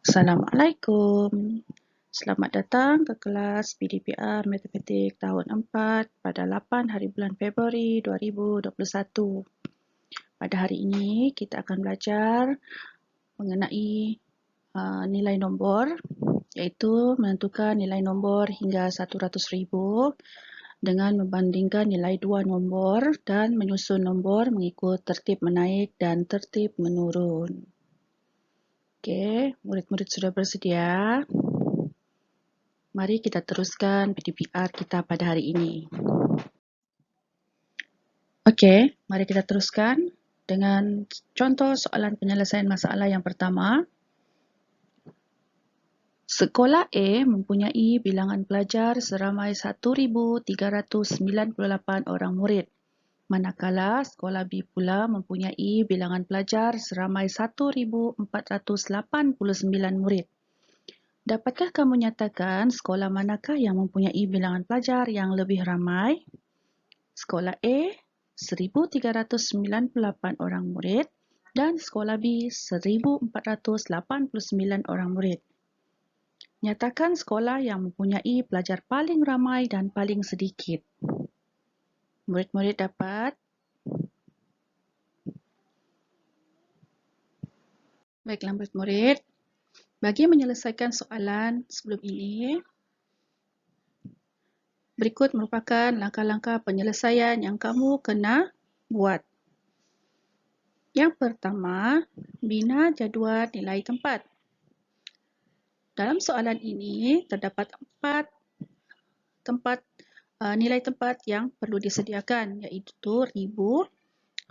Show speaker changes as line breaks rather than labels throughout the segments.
Assalamualaikum. Selamat datang ke kelas PDPR Matematik tahun 4 pada 8 hari bulan Februari 2021. Pada hari ini kita akan belajar mengenai nilai nombor, iaitu menentukan nilai nombor hingga 100,000 dengan membandingkan nilai dua nombor dan menyusun nombor mengikut tertib menaik dan tertib menurun. Okey, murid-murid sudah bersedia? Mari kita teruskan PDPR kita pada hari ini. Okey, mari kita teruskan dengan contoh soalan penyelesaian masalah yang pertama. Sekolah A mempunyai bilangan pelajar seramai 1,398 orang murid. Manakala sekolah B pula mempunyai bilangan pelajar seramai 1,489 murid. Dapatkah kamu nyatakan sekolah manakah yang mempunyai bilangan pelajar yang lebih ramai? Sekolah A, 1,398 orang murid dan sekolah B, 1,489 orang murid. Nyatakan sekolah yang mempunyai pelajar paling ramai dan paling sedikit. Murid-murid dapat? Baiklah murid-murid, bagi menyelesaikan soalan sebelum ini, berikut merupakan langkah-langkah penyelesaian yang kamu kena buat. Yang pertama, bina jadual nilai tempat. Dalam soalan ini terdapat 4 nilai tempat yang perlu disediakan, iaitu ribu,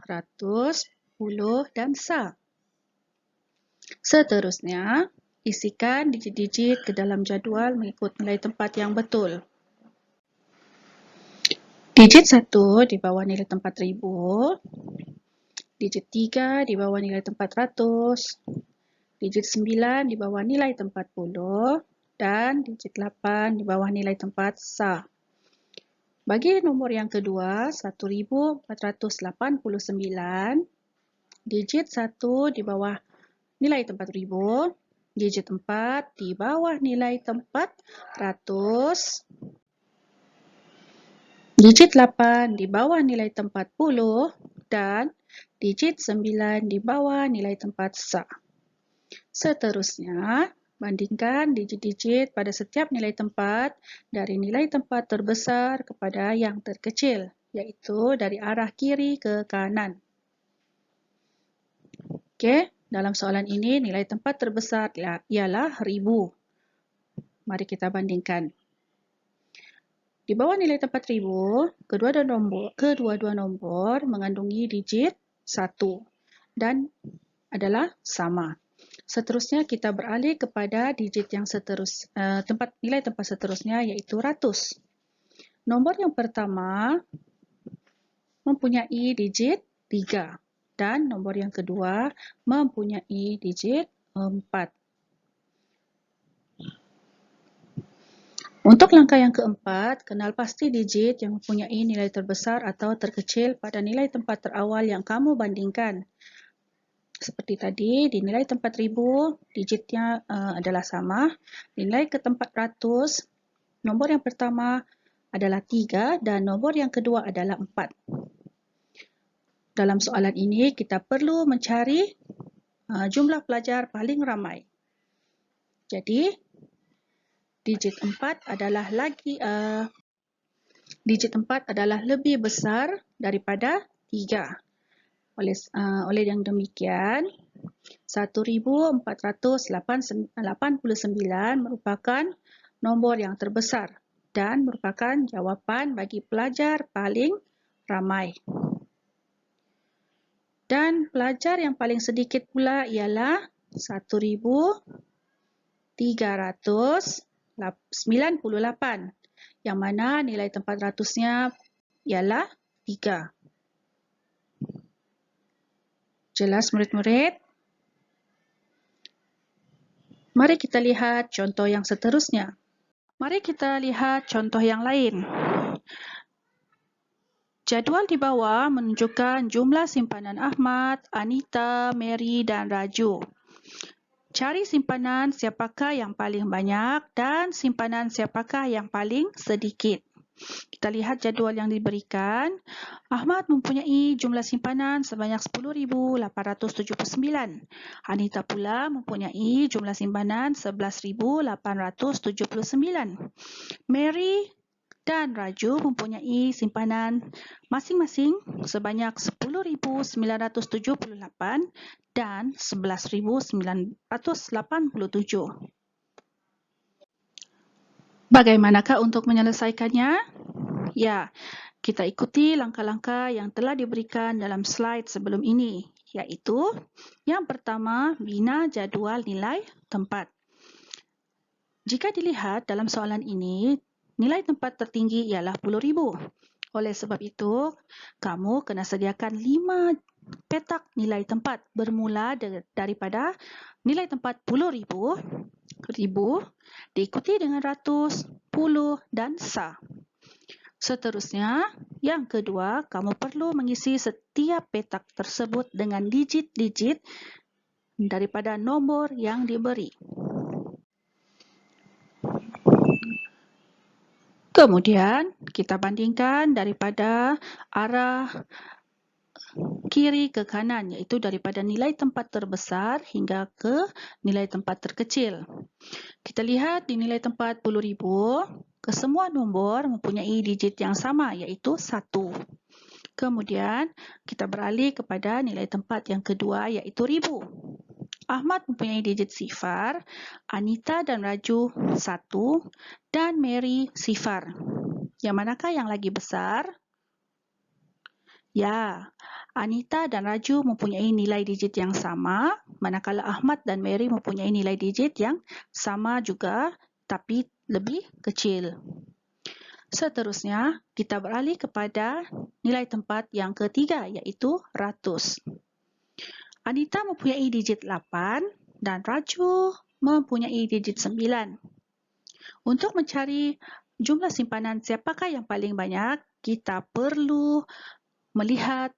ratus, puluh dan sa. Seterusnya, isikan digit-digit ke dalam jadual mengikut nilai tempat yang betul. Digit 1 di bawah nilai tempat ribu, digit 3 di bawah nilai tempat ratus, digit 9 di bawah nilai tempat puluh, dan digit 8 di bawah nilai tempat sa. Bagi nomor yang kedua, 1,489, digit 1 di bawah nilai tempat ribu, digit 4 di bawah nilai tempat ratus, digit 8 di bawah nilai tempat puluh, dan digit 9 di bawah nilai tempat sa. Seterusnya, bandingkan digit-digit pada setiap nilai tempat dari nilai tempat terbesar kepada yang terkecil, iaitu dari arah kiri ke kanan. Okey, dalam soalan ini nilai tempat terbesar ialah ribu. Mari kita bandingkan. Di bawah nilai tempat ribu, kedua-dua nombor mengandungi digit 1 dan adalah sama. Seterusnya kita beralih kepada digit yang nilai tempat seterusnya, iaitu ratus. Nombor yang pertama mempunyai digit 3 dan nombor yang kedua mempunyai digit 4. Untuk langkah yang keempat, kenal pasti digit yang mempunyai nilai terbesar atau terkecil pada nilai tempat terawal yang kamu bandingkan. Seperti tadi, di nilai tempat ribu, digitnya adalah sama. Di nilai ke tempat ratus, nombor yang pertama adalah 3 dan nombor yang kedua adalah 4. Dalam soalan ini, kita perlu mencari jumlah pelajar paling ramai. Jadi, digit 4 adalah lebih besar daripada 3. Oleh yang demikian, 1,489 merupakan nombor yang terbesar dan merupakan jawapan bagi pelajar paling ramai. Dan pelajar yang paling sedikit pula ialah 1,398, yang mana nilai tempat ratusnya ialah 3. Jelas murid-murid? Mari kita lihat contoh yang seterusnya. Mari kita lihat contoh yang lain. Jadual di bawah menunjukkan jumlah simpanan Ahmad, Anita, Mary dan Raju. Cari simpanan siapakah yang paling banyak dan simpanan siapakah yang paling sedikit. Kita lihat jadual yang diberikan. Ahmad mempunyai jumlah simpanan sebanyak 10,879. Anita pula mempunyai jumlah simpanan 11,879. Mary dan Raju mempunyai simpanan masing-masing sebanyak 10,978 dan 11,987. Bagaimanakah untuk menyelesaikannya? Ya, kita ikuti langkah-langkah yang telah diberikan dalam slide sebelum ini, iaitu yang pertama, bina jadual nilai tempat. Jika dilihat dalam soalan ini, nilai tempat tertinggi ialah 10,000. Oleh sebab itu, kamu kena sediakan 5 petak nilai tempat bermula daripada nilai tempat 10,000, 1,000, diikuti dengan ratus, puluh dan sa. Seterusnya, yang kedua, kamu perlu mengisi setiap petak tersebut dengan digit-digit daripada nombor yang diberi. Kemudian, kita bandingkan daripada arah kiri ke kanan, iaitu daripada nilai tempat terbesar hingga ke nilai tempat terkecil. Kita lihat di nilai tempat 10,000, kesemua nombor mempunyai digit yang sama, iaitu 1. Kemudian, kita beralih kepada nilai tempat yang kedua, iaitu 1,000. Ahmad mempunyai digit sifar, Anita dan Raju 1 dan Mary sifar. Yang manakah yang lagi besar? Ya, Anita dan Raju mempunyai nilai digit yang sama, manakala Ahmad dan Mary mempunyai nilai digit yang sama juga, tapi lebih kecil. Seterusnya, kita beralih kepada nilai tempat yang ketiga, iaitu ratus. Anita mempunyai digit 8 dan Raju mempunyai digit 9. Untuk mencari jumlah simpanan siapakah yang paling banyak, kita perlu melihat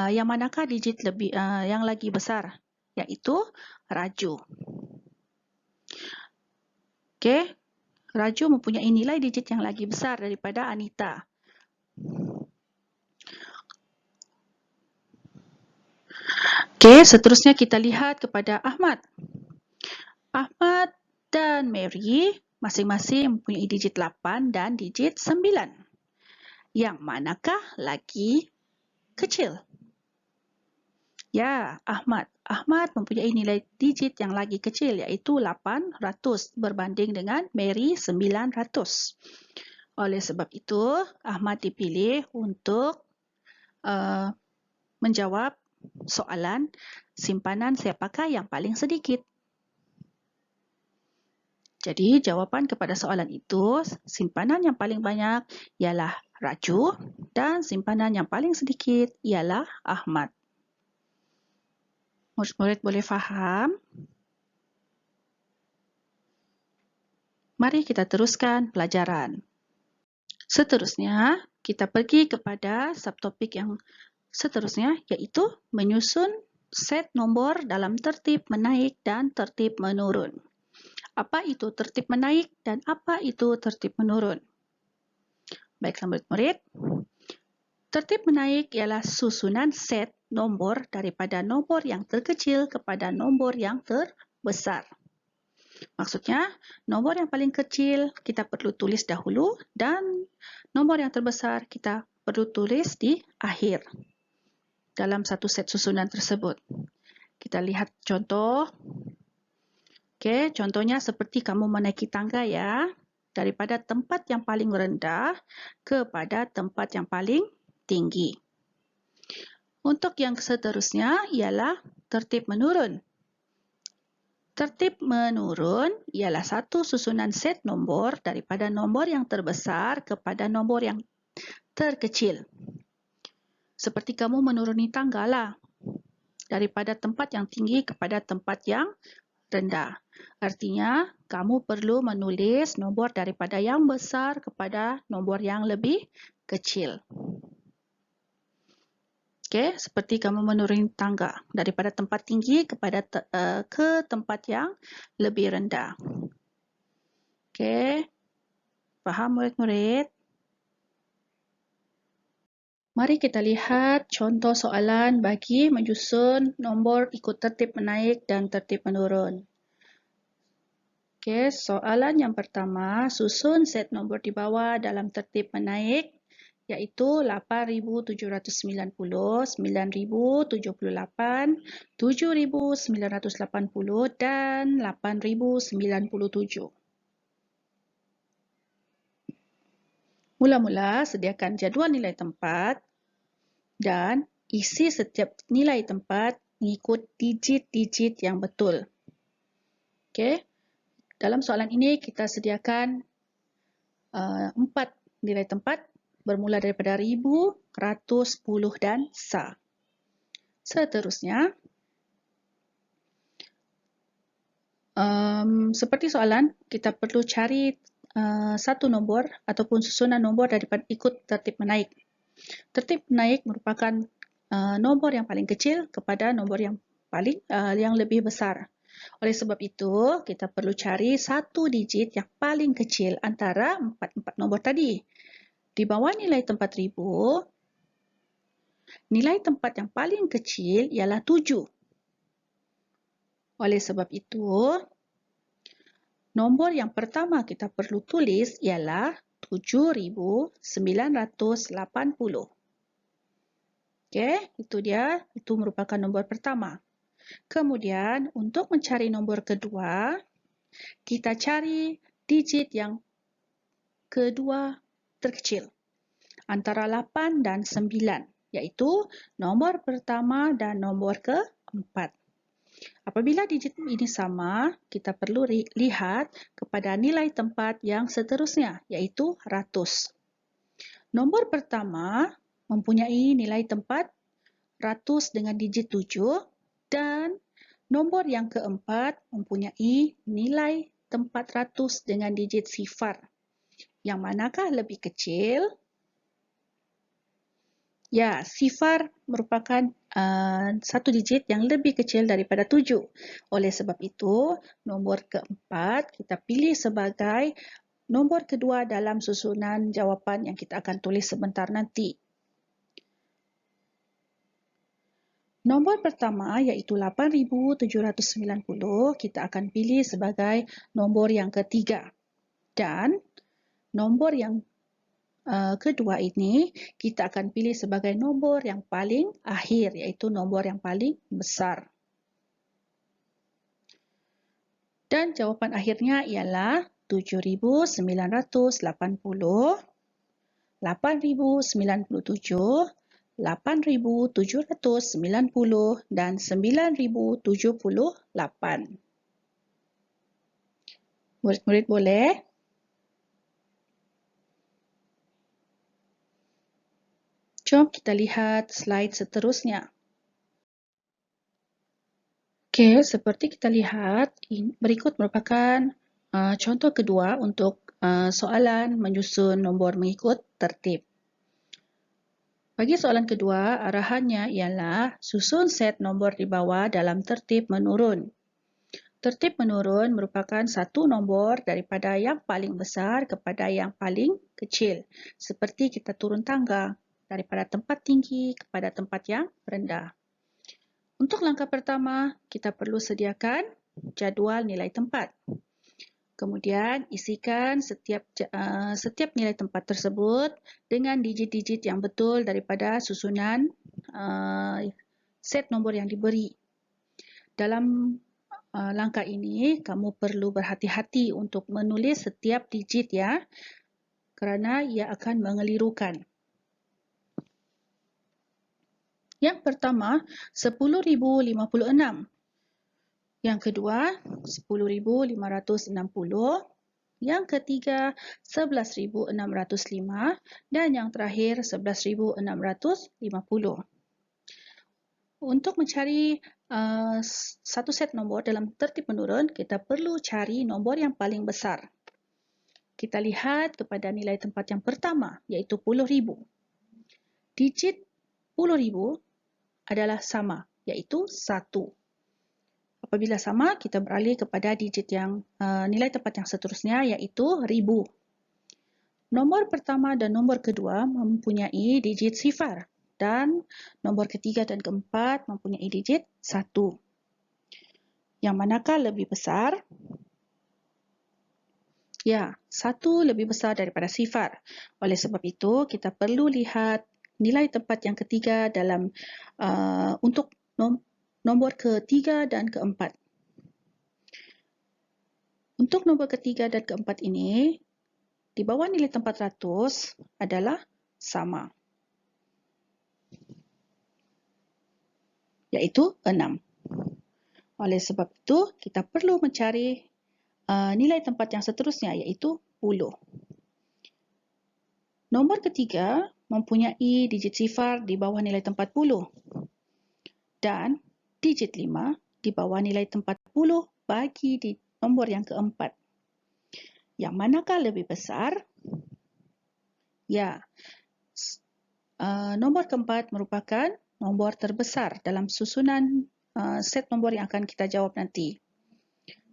yang manakah digit yang lagi besar, iaitu Raju. Okey, Raju mempunyai nilai digit yang lagi besar daripada Anita. Okey, seterusnya kita lihat kepada Ahmad. Ahmad dan Mary masing-masing mempunyai digit 8 dan digit 9. Yang manakah lagi kecil? Ya, Ahmad. Ahmad mempunyai nilai digit yang lagi kecil, iaitu 800 berbanding dengan Mary 900. Oleh sebab itu, Ahmad dipilih untuk menjawab soalan simpanan siapakah yang paling sedikit. Jadi, jawapan kepada soalan itu, simpanan yang paling banyak ialah Raju dan simpanan yang paling sedikit ialah Ahmad. Murid-murid boleh faham? Mari kita teruskan pelajaran. Seterusnya, kita pergi kepada subtopik yang seterusnya, iaitu menyusun set nombor dalam tertib menaik dan tertib menurun. Apa itu tertib menaik dan apa itu tertib menurun? Baiklah murid-murid, tertib menaik ialah susunan set nombor daripada nombor yang terkecil kepada nombor yang terbesar. Maksudnya, nombor yang paling kecil kita perlu tulis dahulu dan nombor yang terbesar kita perlu tulis di akhir dalam satu set susunan tersebut. Kita lihat contoh. Okey, contohnya seperti kamu menaiki tangga ya, daripada tempat yang paling rendah kepada tempat yang paling tinggi. Untuk yang seterusnya ialah tertib menurun. Tertib menurun ialah satu susunan set nombor daripada nombor yang terbesar kepada nombor yang terkecil. Seperti kamu menuruni tangga lah, daripada tempat yang tinggi kepada tempat yang rendah. Artinya, kamu perlu menulis nombor daripada yang besar kepada nombor yang lebih kecil. Okey, seperti kamu menuruni tangga daripada tempat tinggi ke tempat yang lebih rendah. Okey, faham murid-murid? Mari kita lihat contoh soalan bagi menyusun nombor ikut tertib menaik dan tertib menurun. Okey, soalan yang pertama, susun set nombor di bawah dalam tertib menaik iaitu 8,790, 9,078, 7,980 dan 8,097. Mula-mula, sediakan jadual nilai tempat dan isi setiap nilai tempat mengikut digit-digit yang betul. Okey. Dalam soalan ini, kita sediakan 4 nilai tempat bermula daripada ribu, ratus, puluh dan sa. Seterusnya, seperti soalan, kita perlu cari satu nombor ataupun susunan nombor daripada ikut tertib menaik. Tertib menaik merupakan nombor yang paling kecil kepada nombor yang lebih besar. Oleh sebab itu, kita perlu cari satu digit yang paling kecil antara empat nombor tadi. Di bawah nilai tempat ribu, nilai tempat yang paling kecil ialah 7. Oleh sebab itu, nombor yang pertama kita perlu tulis ialah 7,980. Okey, itu dia. Itu merupakan nombor pertama. Kemudian, untuk mencari nombor kedua, kita cari digit yang kedua terkecil antara 8 dan 9, iaitu nombor pertama dan nombor keempat. Apabila digit ini sama, kita perlu lihat kepada nilai tempat yang seterusnya, iaitu ratus. Nombor pertama mempunyai nilai tempat ratus dengan digit 7 dan nombor yang keempat mempunyai nilai tempat ratus dengan digit sifar. Yang manakah lebih kecil? Ya, sifar merupakan satu digit yang lebih kecil daripada 7. Oleh sebab itu, nombor keempat kita pilih sebagai nombor kedua dalam susunan jawapan yang kita akan tulis sebentar nanti. Nombor pertama iaitu 8,790 kita akan pilih sebagai nombor yang ketiga. Dan nombor yang kedua ini kita akan pilih sebagai nombor yang paling akhir iaitu nombor yang paling besar. Dan jawapan akhirnya ialah 7,980, 8,097, 8,790 dan 9,078. Murid-murid boleh? Jom kita lihat slide seterusnya. Okey, seperti kita lihat, berikut merupakan contoh kedua untuk soalan menyusun nombor mengikut tertib. Bagi soalan kedua, arahannya ialah susun set nombor di bawah dalam tertib menurun. Tertib menurun merupakan satu nombor daripada yang paling besar kepada yang paling kecil. Seperti kita turun tangga daripada tempat tinggi kepada tempat yang rendah. Untuk langkah pertama, kita perlu sediakan jadual nilai tempat. Kemudian isikan setiap nilai tempat tersebut dengan digit-digit yang betul daripada susunan set nombor yang diberi. Dalam langkah ini, kamu perlu berhati-hati untuk menulis setiap digit ya, kerana ia akan mengelirukan. Yang pertama, 10,056. Yang kedua, 10,560. Yang ketiga, 11,605. Dan yang terakhir, 11,650. Untuk mencari satu set nombor dalam tertib menurun, kita perlu cari nombor yang paling besar. Kita lihat kepada nilai tempat yang pertama, iaitu 10,000. Digit 10,000 adalah sama, iaitu 1. Apabila sama, kita beralih kepada digit yang nilai tempat yang seterusnya, iaitu 1000. Nombor pertama dan nombor kedua mempunyai digit sifar dan nombor ketiga dan keempat mempunyai digit 1. Yang manakah lebih besar? Ya, 1 lebih besar daripada sifar. Oleh sebab itu, kita perlu lihat nilai tempat yang ketiga dalam untuk nombor ketiga dan keempat. Untuk nombor ketiga dan keempat ini, di bawah nilai tempat ratus adalah sama, iaitu 6. Oleh sebab itu, kita perlu mencari nilai tempat yang seterusnya, iaitu 10. Nombor ketiga mempunyai digit sifar di bawah nilai tempat 10 dan digit 5 di bawah nilai tempat 10 bagi di nombor yang keempat. Yang manakah lebih besar? Ya, nombor keempat merupakan nombor terbesar dalam susunan set nombor yang akan kita jawab nanti.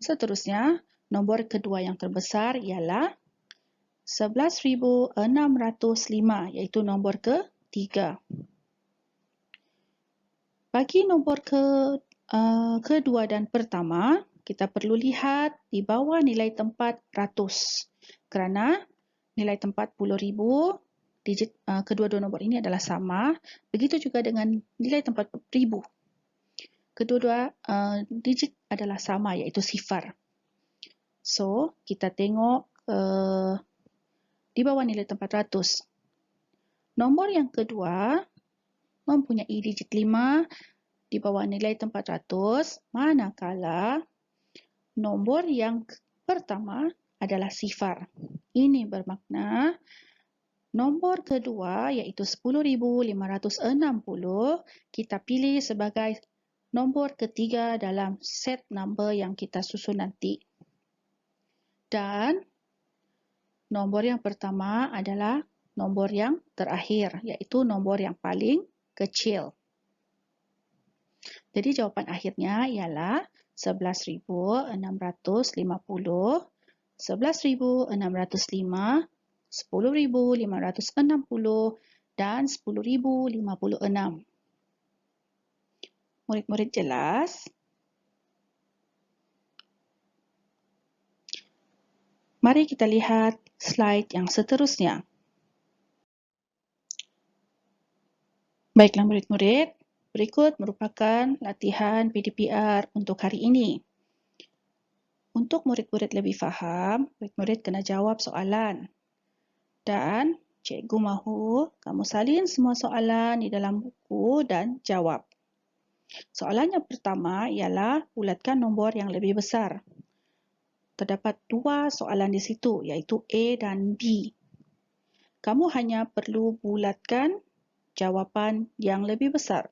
Seterusnya, nombor kedua yang terbesar ialah 11,605, iaitu nombor ketiga. Bagi nombor kedua dan pertama, kita perlu lihat di bawah nilai tempat ratus. Kerana nilai tempat 10,000, digit kedua-dua nombor ini adalah sama. Begitu juga dengan nilai tempat 1000. Kedua-dua digit adalah sama, iaitu sifar. So, kita tengok di bawah nilai tempat ratus. Nombor yang kedua mempunyai digit 5 di bawah nilai tempat ratus, manakala nombor yang pertama adalah sifar. Ini bermakna nombor kedua, iaitu 10,560, kita pilih sebagai nombor ketiga dalam set number yang kita susun nanti. Dan nombor yang pertama adalah nombor yang terakhir, iaitu nombor yang paling kecil. Jadi jawapan akhirnya ialah 11,650, 11,605, 10,560 dan 10,056. Murid-murid jelas? Mari kita lihat slide yang seterusnya. Baiklah murid-murid, berikut merupakan latihan PDPR untuk hari ini. Untuk murid-murid lebih faham, murid-murid kena jawab soalan. Dan cikgu mahu kamu salin semua soalan di dalam buku dan jawab. Soalan yang pertama ialah bulatkan nombor yang lebih besar. Terdapat dua soalan di situ, iaitu A dan B. Kamu hanya perlu bulatkan jawapan yang lebih besar.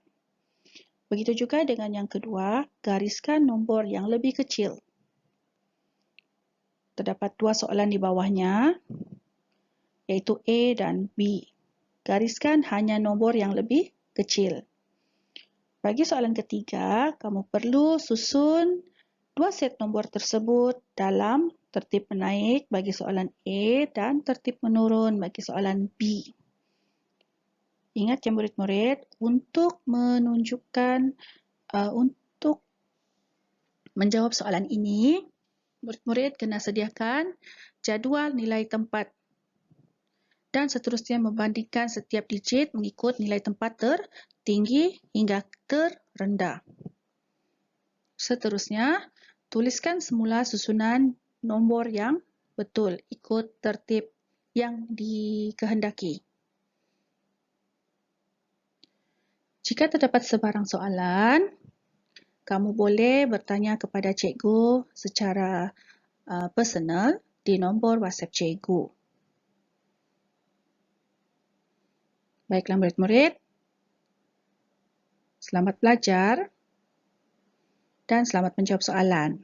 Begitu juga dengan yang kedua, gariskan nombor yang lebih kecil. Terdapat dua soalan di bawahnya, iaitu A dan B. Gariskan hanya nombor yang lebih kecil. Bagi soalan ketiga, kamu perlu susun dua set nombor tersebut dalam tertib menaik bagi soalan A dan tertib menurun bagi soalan B. Ingat ya murid-murid, untuk menunjukkan, untuk menjawab soalan ini, murid-murid kena sediakan jadual nilai tempat dan seterusnya membandingkan setiap digit mengikut nilai tempat tertinggi hingga terendah. Seterusnya, tuliskan semula susunan nombor yang betul ikut tertib yang dikehendaki. Jika terdapat sebarang soalan, kamu boleh bertanya kepada cikgu secara personal di nombor WhatsApp cikgu. Baiklah murid-murid, selamat belajar dan selamat menjawab soalan.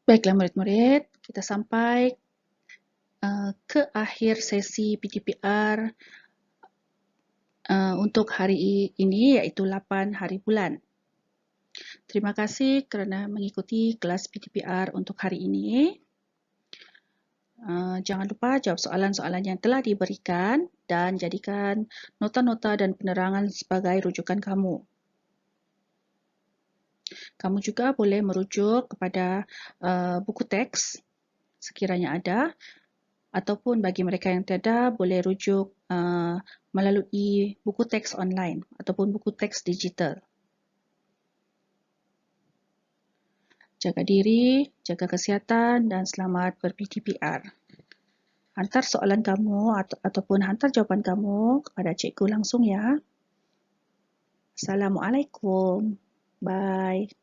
Baiklah murid-murid, kita sampai ke akhir sesi PDPR untuk hari ini iaitu 8 hari bulan. Terima kasih kerana mengikuti kelas PTPR untuk hari ini. Jangan lupa jawab soalan-soalan yang telah diberikan dan jadikan nota-nota dan penerangan sebagai rujukan kamu. Kamu juga boleh merujuk kepada buku teks sekiranya ada, ataupun bagi mereka yang tiada boleh rujuk melalui buku teks online ataupun buku teks digital. Jaga diri, jaga kesihatan dan selamat ber-PTPR. Hantar soalan kamu ataupun hantar jawapan kamu kepada cikgu langsung ya. Assalamualaikum. Bye.